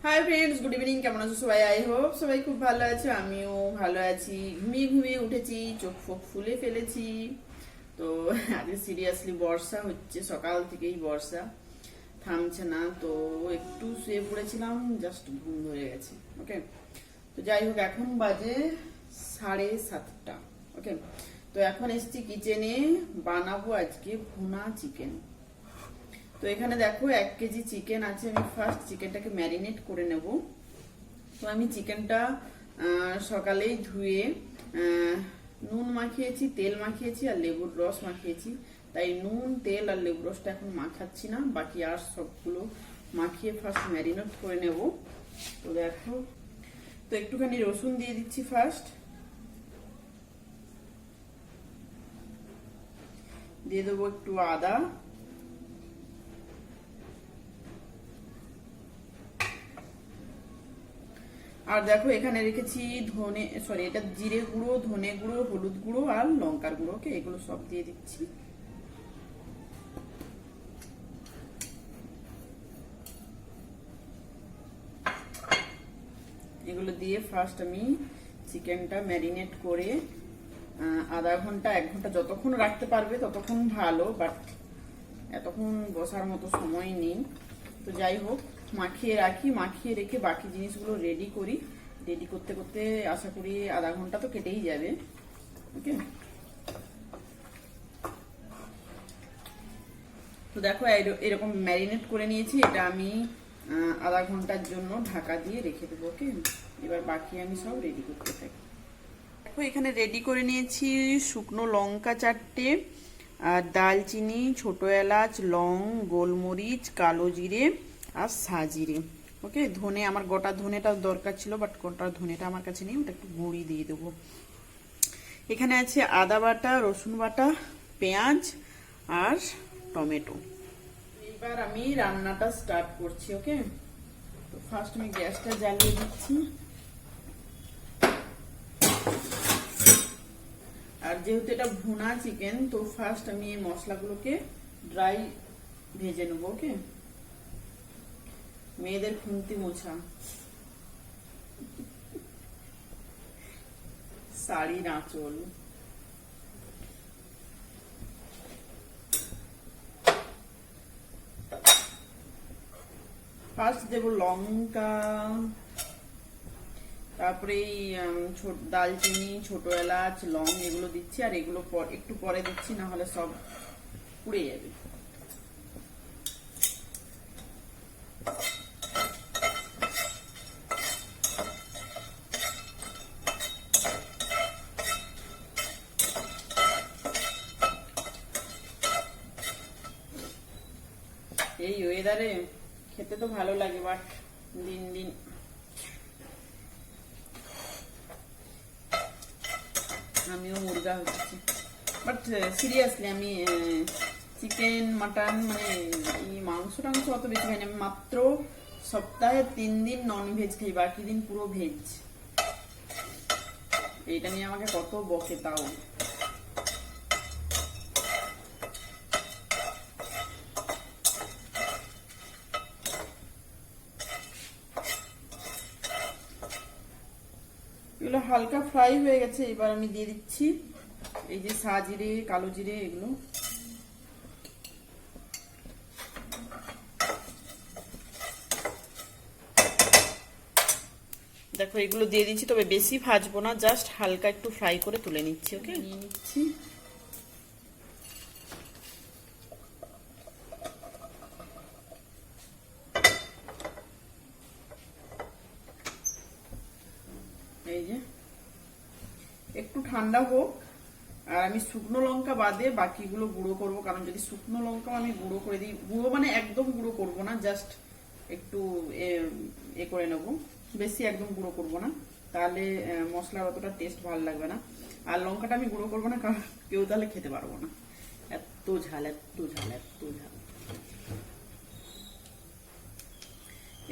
Hi friends, good evening. কেমন আছো সবাই? আই হোপ সবাই খুব ভালো আছো। আমিও ভালো আছি। ঘুমিয়ে ঘুমিয়ে উঠেছি, চোখ ফোক ফুলে ফেলেছি। তো আজকে সিরিয়াসলি বর্ষা হচ্ছে, সকাল থেকেই বর্ষা থামছে না। তো একটু শুয়ে পড়েছিলাম, জাস্ট ঘুম ধরে গেছে। ওকে, তো যাই হোক, এখন বাজে 7:30। ওকে, তো এখন এসছি কিচেনে, বানাবো আজকে ভুনা চিকেন। তো এখানে দেখো 1 কেজি চিকেন আছে। আমি ফার্স্ট চিকেনটাকে ম্যারিনেট করে নেব। তো আমি চিকেনটা সকালেই ধুয়ে নুন মাখিয়েছি, তেল মাখিয়েছি আর লেবুর রস মাখিয়েছি। তাই নুন, তেল আর লেবুর রসটা এখন মাখাচ্ছি না, বাকি আর সবগুলো মাখিয়ে ফার্স্ট ম্যারিনেট করে নেব। তো দেখো, তো একটুখানি রসুন দিয়ে দিচ্ছি ফার্স্ট, দিয়ে দেবো একটু আদা, আর দেখো এখানে রেখেছি এটা জিরে গুঁড়ো, ধনে গুঁড়ো, হলুদ গুঁড়ো আর লঙ্কার গুঁড়ো। ওকে, এগুলো সব দিয়ে দিচ্ছি। এগুলো দিয়ে ফার্স্ট আমি চিকেনটা ম্যারিনেট করে আধা ঘন্টা 1 ঘন্টা যতক্ষণ রাখতে পারবে ততক্ষণ ভালো, বাট এতক্ষণ বসার মতো সময় নেই। তো যাই হোক, মাখিয়ে রাখি, মাখিয়ে রেখে বাকি জিনিসগুলো রেডি করি। রেডি করতে করতে আশা করি আধা ঘন্টা তো কেটেই যাবে। ওকে, তো দেখো এরকম ম্যারিনেট করে নিয়েছি। এটা আমি আধা ঘন্টার জন্য ঢাকা দিয়ে রেখে দেবো। ওকে, এবার বাকি আমি সব রেডি করতে থাকি। দেখো এখানে রেডি করে নিয়েছি শুকনো লঙ্কা 4টে, আর দালচিনি, ছোট এলাচ, লং, গোলমরিচ, কালো জিরে আর সাজিরে। ওকে, ধনে, আমার গোটা ধনেটা দরকার ছিল, বাট গোটা ধনেটা আমার কাছে নেই, ওটা একটু গুঁড়ি দিয়ে দেবো। এখানে আছে আদা বাটা, রসুন বাটা, পেঁয়াজ আর টমেটো। এবার আমি রান্নাটা স্টার্ট করছি। ওকে, তো ফার্স্ট আমি গ্যাসটা জ্বালিয়ে দিচ্ছি। আর যেহেতু এটা ভুনা চিকেন, তো ফার্স্ট আমি এই মশলাগুলোকে ড্রাই ভেজে নেবো। ওকে, মেয়েদের খুন্তি মোছা, শাড়ির আঁচল। ফার্স্ট দেবো লঙ্কা, তারপরে এই দালচিনি, ছোট এলাচ, লং এগুলো দিচ্ছি। আর এগুলো একটু পরে দিচ্ছি, না হলে সব পুড়ে যাবে। এই ওয়েদারে খেতে তো ভালো লাগে, বাট দিন দিন আমিও মুরগা হচ্ছি। বাট সিরিয়াসলি আমি চিকেন, মাটন, মানে এই মাংস টাংস অত বেশি খাই না। আমি মাত্র সপ্তাহে 3 দিন নন ভেজ খাই, বাকি দিন পুরো ভেজ। এইটা নিয়ে আমাকে কত বকে তাও। এগুলো হালকা ফ্রাই হয়ে গেছে। এবার আমি দিয়ে দিচ্ছি এই যে সাজিরে, কালো জিরে, এগুলো। দেখো এগুলো দিয়ে দিচ্ছি, তবে বেশি ভাজবো না, জাস্ট হালকা একটু ফ্রাই করে তুলে নিচ্ছি। ওকে, নিয়ে নিচ্ছি। এই যে একটু ঠান্ডা হোক, আর আমি শুকনো লঙ্কা বাদে বাকিগুলো গুঁড়ো করবো। কারণ যদি শুকনো লঙ্কা আমি গুঁড়ো করে দিই, গুঁড়ো মানে একদম গুঁড়ো করবো না, জাস্ট একটু এ করে নেবো, বেশি একদম গুঁড়ো করবো না, তাহলে মশলার অতটা টেস্ট ভালো লাগবে না। আর লঙ্কাটা আমি গুঁড়ো করবো না, কারণ কেউ তাহলে খেতে পারবো না, এত ঝাল, এত ঝাল, এত ঝাল।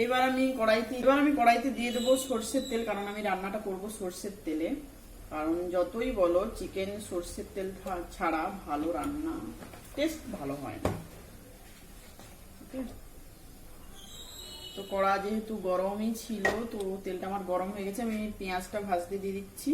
এবার আমি কড়াইতে দিয়ে দেবো সর্ষের তেল, কারণ আমি রান্নাটা করবো সর্ষের তেলে। কারণ যতই বলো, চিকেন সর্ষের তেল ছাড়া ভালো রান্না টেস্ট ভালো হয় না। তো কড়া যেহেতু গরমই ছিল, তো তেলটা আমার গরম হয়ে গেছে, আমি পেঁয়াজটা ভাজতে দিয়ে দিচ্ছি।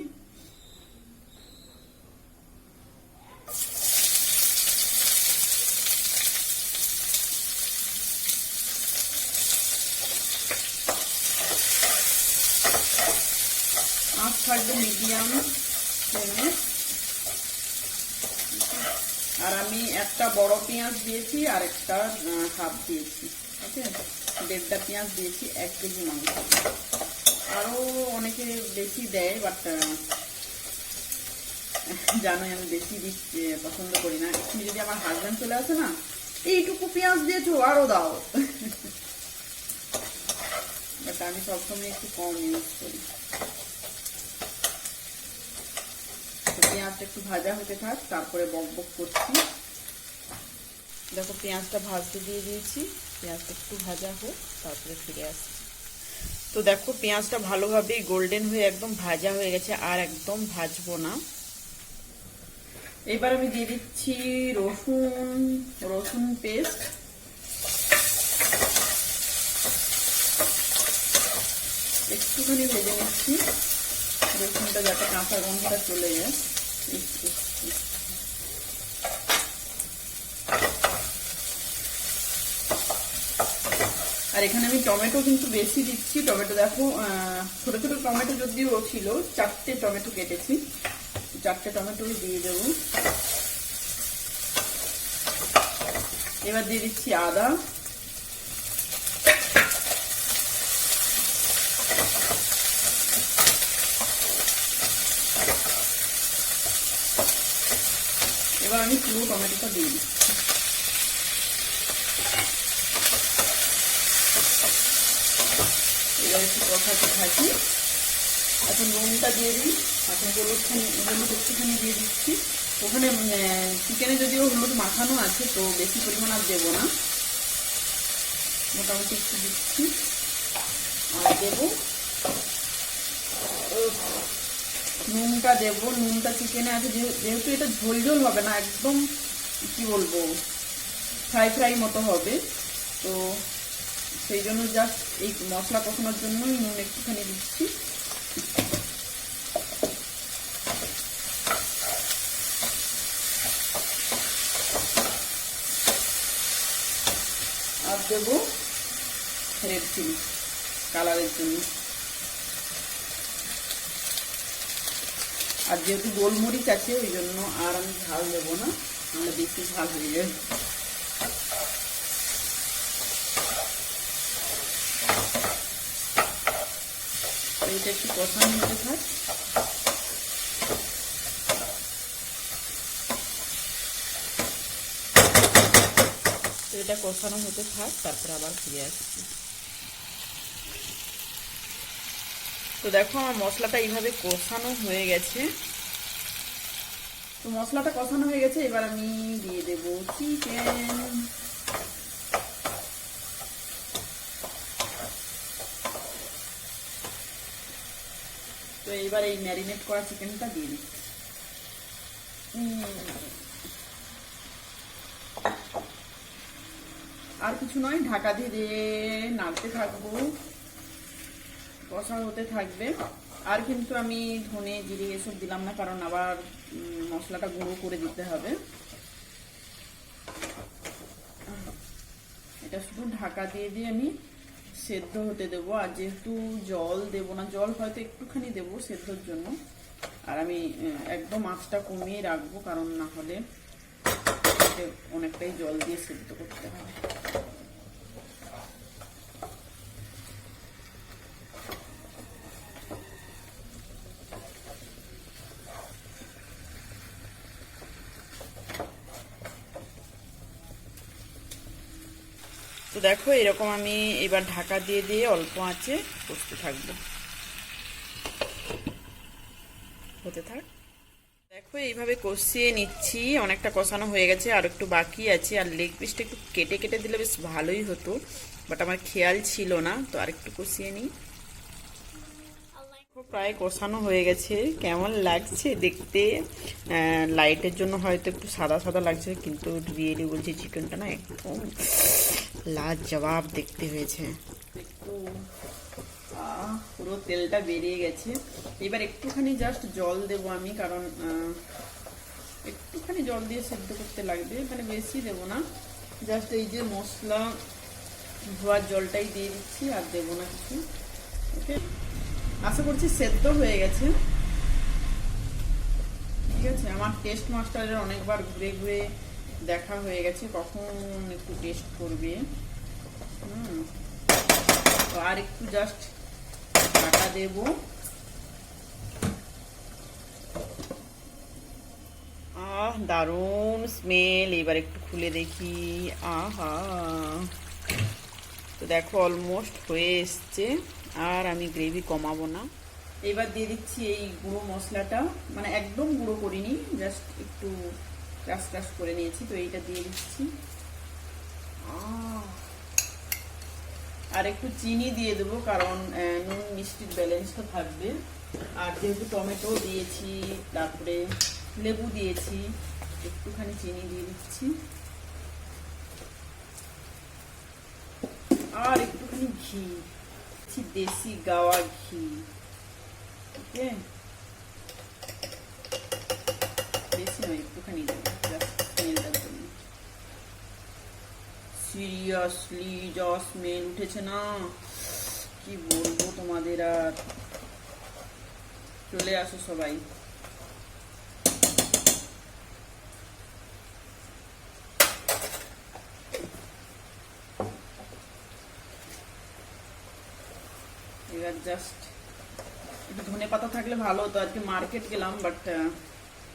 আঁচ থাকবে মিডিয়াম ফ্লেমে। আর আমি একটা বড় পেঁয়াজ দিয়েছি আর একটা হাফ দিয়েছি, ওকে, 1.5টা পেঁয়াজ দিয়েছি 1 কেজি মাংস। আরো অনেকে বেশি দেয়, বাট জানোই আমি বেশি দিচ্ছি পছন্দ করি না। এখানে যদি আমার হাজবেন্ড চলে আসে না, এইটুকু পেঁয়াজ দিয়েছো আরো দাও, বাট আমি সবসময় একটু কম ইউজ করি। পেঁয়াজটা একটু ভাজা হতে থাক, তারপরে বক বক করছি। দেখো পেঁয়াজটা ভাজতে দিয়ে দিয়েছি, পেঁয়াজটা একটু ভাজা হোক, তারপরে ফিরে আসছি। তো দেখো পেঁয়াজটা ভালোভাবে গোল্ডেন হয়ে একদম ভাজা হয়ে গেছে, আর একদম ভাজবো না। এবার আমি দিয়ে দিচ্ছি রসুন পেস্ট। একটুখানি ভেজে নিচ্ছি, রসুনটা যাতে কাঁচা গন্ধটা চলে যায়। আর এখানে আমি টমেটো কিন্তু বেশি দিচ্ছি। টমেটো দেখো ছোট ছোট টমেটো যদিও ছিল, 4টে টমেটো কেটেছি, 4টে টমেটোই দিয়ে দেবো। এবার দিয়ে দিচ্ছি আদা, এবার আমি পুরো টমেটোটা দিয়ে দিচ্ছি। এবার একটু কষাতে থাকি। এখন নুনটা দিয়ে দিই, এখন হলুদ একটুখানি দিয়ে দিচ্ছি। ওখানে চিকেনে যদিও হলুদ মাখানো আছে, তো বেশি পরিমাণ আর দেবো না, মোটামুটি একটু দিচ্ছি। আর দেবো নুনটা দেবো, নুনটা চিকেনে আছে যেহেতু এটা ঝোল ঝোল হবে না, একদম কি বলবো ফ্রাই মতো হবে, তো সেই জন্য জাস্ট এই মশলা কষানোর জন্যই নুন একটুখানি দিচ্ছি। আর দেবো রেড চিলি কালারের জন্য। আর যেহেতু গোলমরিচ আছে ওই জন্য আর আমি ঝাল দেবো না, আমরা বেশি ঝাল হয়ে যাবে। এটা একটু কষানো হতে থাক। তো এটা কষানো হতে থাক, তারপরে আবার ফিরে আসছি। তো দেখো আমার মশলাটা এইভাবে কষানো হয়ে গেছে। তো মশলাটা কষানো হয়ে গেছে, এবার আমি দিয়ে দেব চিকেন। তো এইবার এই ম্যারিনেট করা চিকেনটা দিয়ে দিচ্ছি। আর কিছু নয়, ঢাকা দিয়ে নাড়তে থাকবো, কষা হতে থাকবে। আর কিন্তু আমি ধনে জিরে এসব দিলাম না, কারণ আবার মশলাটা গুঁড়ো করে দিতে হবে। এটা শুধু ঢাকা দিয়ে আমি সেদ্ধ হতে দেবো। আর যেহেতু জল দেবো না, জল হয়তো একটুখানি দেবো সেদ্ধর জন্য। আর আমি একদম আঁচটা কমিয়ে রাখবো, কারণ না হলে অনেকটাই জল দিয়ে সেদ্ধ করতে হবে। তো দেখো এরকম আমি এবার ঢাকা দিয়ে অল্প আঁচে কষতে থাকবো, হতে থাক। দেখো এইভাবে কষিয়ে নিচ্ছি, অনেকটা কষানো হয়ে গেছে, আর একটু বাকি আছে। আর লেগ পিসটা একটু কেটে কেটে দিলে বেশ ভালোই হতো, বাট আমার খেয়াল ছিল না, তো আর একটু কষিয়ে নিই। প্রায় কষানো হয়ে গেছে। কেমন লাগছে দেখতে? লাইটের জন্য হয়তো একটু সাদা সাদা লাগছে, কিন্তু রিয়েলি বলছি চিকেনটা না একদম লাজবাব দেখতে হয়েছে। একটু পুরো তেলটা বেরিয়ে গেছে। এবার একটুখানি জাস্ট জল দেবো আমি, কারণ একটুখানি জল দিয়ে সেদ্ধ করতে লাগবে, মানে বেশি দেবো না। জাস্ট এই যে মশলা ধোয়ার জলটাই দিয়ে দিচ্ছি, আর দেবো না কিছু। ওকে, আশা করছি সেদ্ধ হয়ে গেছে। ঠিক আছে, আমার টেস্ট মাস্টারের অনেকবার ঘুরে ঘুরে দেখা হয়ে গেছে কখন একটু টেস্ট করবে। তো আর একটু জাস্ট ঢাকা দেব। দারুণ স্মেল। এবার একটু খুলে দেখি। আহা, তো দেখো অলমোস্ট হয়ে এসছে। আর আমি গ্রেভি কমাবো না। এবার দিয়ে দিচ্ছি এই গুঁড়ো মশলাটা, মানে একদম গুঁড়ো করিনি, জাস্ট একটু ক্রাশ ক্রাশ করে নিয়েছি। তো এইটা দিয়ে দিচ্ছি। আর একটু চিনি দিয়ে দেবো, কারণ নুন মিষ্টির ব্যালেন্সটা থাকবে। আর যেহেতু টমেটো দিয়েছি, তারপরে লেবু দিয়েছি, একটুখানি চিনি দিয়ে দিচ্ছি। আর একটুখানি ঘি, দেশি গাওয়া ঘি। ওকে, বেশি নয়, একটুখানি দেবো জাস্ট স্মেলটার জন্য। সিরিয়াসলি যা স্মেল উঠেছে না, কি বলবো তোমাদের। আর চলে আসো সবাই। এবার জাস্ট একটু ধনে পাতা থাকলে ভালো হতো। আজকে মার্কেট গেলাম, বাট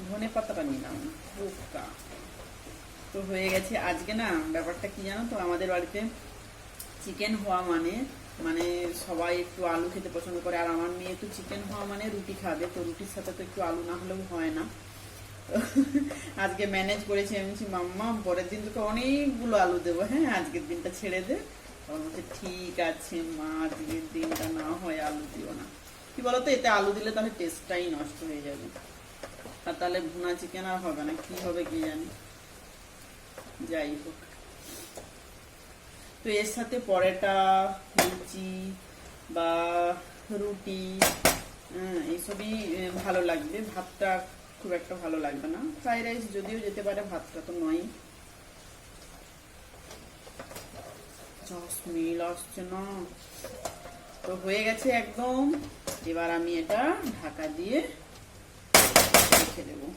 ধনে পাতাটা নিলাম বোকা। তো হয়ে গেছে। আজকে না ব্যাপারটা কি জানো তো, আমাদের বাড়িতে চিকেন হওয়া মানে মানে সবাই একটু আলু খেতে পছন্দ করে। আর আমার মেয়ে তো চিকেন হওয়া মানে রুটি খাবে, তো রুটির সাথে তো একটু আলু না হলেও হয় না। আজকে ম্যানেজ করেছি। আমি বলছি মাম্মা পরের দিন তোকে অনেকগুলো আলু দেবো, হ্যাঁ আজকের দিনটা ছেড়ে দে। তখন বলছে ঠিক আছে মা, আজকের দিনটা না হয় আলু দিও না। কি বলতো, এতে আলু দিলে তাহলে টেস্টটাই নষ্ট হয়ে যাবে, আর তাহলে ভুনা চিকেন আর হবে না। কি হবে কি জানি, যাই হোক। তো এর সাথে পরোটা, লুচি বা রুটি এইসবই ভালো লাগবে। ভাতটা খুব একটা ভালো লাগবে না। ফ্রাইড রাইস যদিও যেতে পারে, ভাতটা তো নয়। স্মেল আসছে না। তো হয়ে গেছে একদম। এবার আমি এটা ঢাকা দিয়ে রেখে দেবো।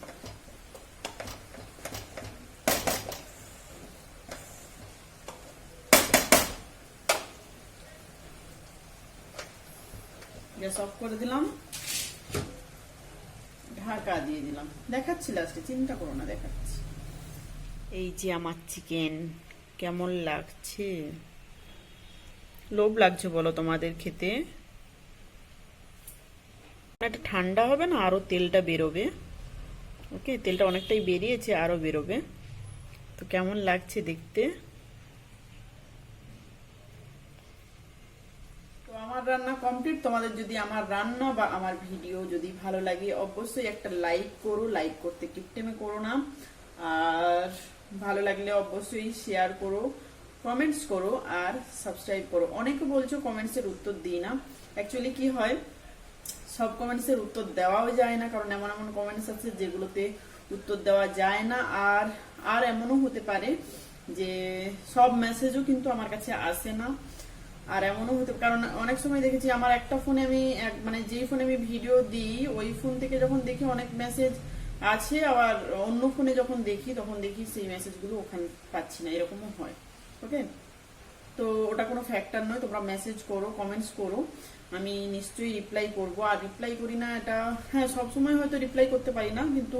গ্যাস অফ করে দিলাম, ঢাকা দিয়ে দিলাম। দেখাচ্ছি লাস্টে, চিন্তা করো না, দেখাচ্ছি। এই যে আমার চিকেন, কেমন লাগছে? লোভ লাগছে বলো তোমাদের খেতে? এটা ঠান্ডা হবে না, আরো তেলটা বেরোবে। ওকে, তেলটা অনেকটাই বেরিয়েছে, আরো বেরোবে। তো কেমন লাগছে দেখতে? আমার রান্না কমপ্লিট। তোমাদের যদি আমার রান্না বা আমার ভিডিও যদি ভালো লাগে, অবশ্যই একটা লাইক করো। লাইক করতে কিপটেমে করো না। আর ভালো লাগলে অবশ্যই শেয়ার করো, কমেন্টস করো, আর সাবস্ক্রাইব করো। অনেকে বলছো কমেন্টসের উত্তর দিই না। অ্যাকচুয়ালি কি হয়, সব কমেন্টসের উত্তর দেওয়াও যায় না, কারণ এমন এমন কমেন্টস আছে যেগুলোতে উত্তর দেওয়া যায় না। আর এমনও হতে পারে যে সব মেসেজও কিন্তু আমার কাছে আসে না। আর এমনও হতে, কারণ অনেক সময় দেখেছি আমার একটা ফোনে আমি মানে যেই ফোনে আমি ভিডিও দিই, ওই ফোন থেকে যখন দেখি অনেক মেসেজ আছে, আবার অন্য ফোনে যখন দেখি তখন দেখি সেই মেসেজগুলো ওখানে পাচ্ছি না, এরকমও হয়। ওকে, তো ওটা কোনো ফ্যাক্টর নয়। তোমরা মেসেজ করো, কমেন্টস করো, আমি নিশ্চয়ই রিপ্লাই করবো। আর রিপ্লাই করি না এটা, হ্যাঁ সবসময় হয়তো রিপ্লাই করতে পারি না, কিন্তু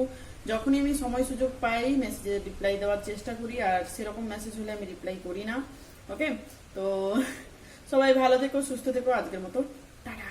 যখনই আমি সময় সুযোগ পাই মেসেজে রিপ্লাই দেওয়ার চেষ্টা করি। আর সেরকম মেসেজ হলে আমি রিপ্লাই করি না। ওকে, তো সবাই ভালো থেকো, সুস্থ থেকো। আজকের মতো টাটা।